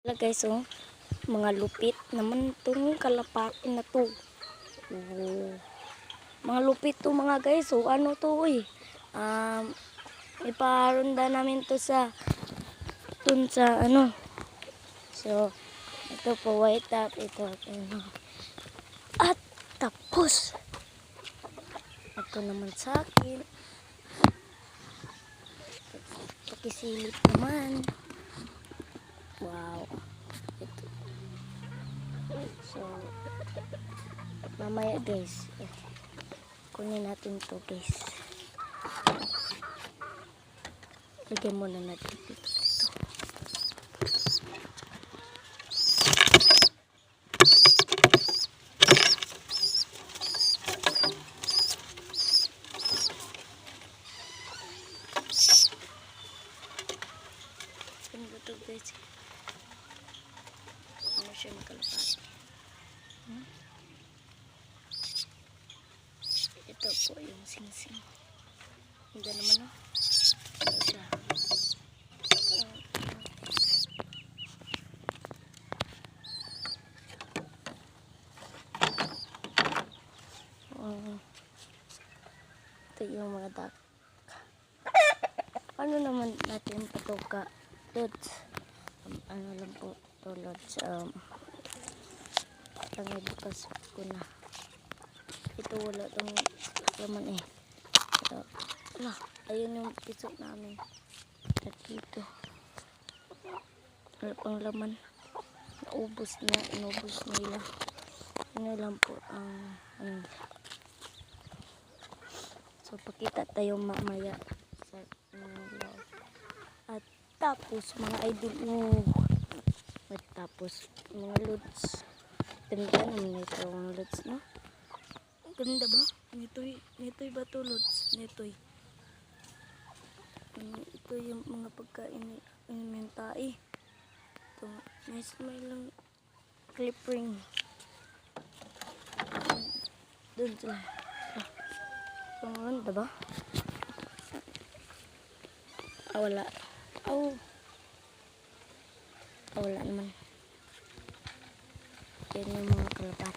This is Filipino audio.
Wala guys, oh, mga lupit naman itong kalapati na to. Oh, mga lupit to mga guys. So ano to eh. Iparonda namin to sa ano. So ito po white top, ito ano. At tapos ito naman sa akin. Pakisilip naman. Wow. Ito. So, mamaya guys, kunin natin to guys. Lagyan muna natin dito. Ano ba ito guys? Ano siya makalapati? Ito po yung singsing. Hindi naman no? Ito siya. Ito yung mga duck. Ano naman natin patuka? Lods. Ano lang po ito lods. Tangay bukas ko na. Ito wala itong laman eh. Ito. Wala. Ayun yung pisok namin. At dito. Wala pang laman. Naubos na. Inubos nila. Ano lang po ang so pakita tayo mamaya sa loob. At tapos mga idol. At tapos mga lods. Ganda naman ito mga lods, no? Ganda ba? Nito'y ba ito lods? Nito'y. Ito yung mga pagkain mentai. Ito. Nice may lang clip ring. Doon sila. Ganda ba? Wala. Wala naman. Yan yung mga kalapati.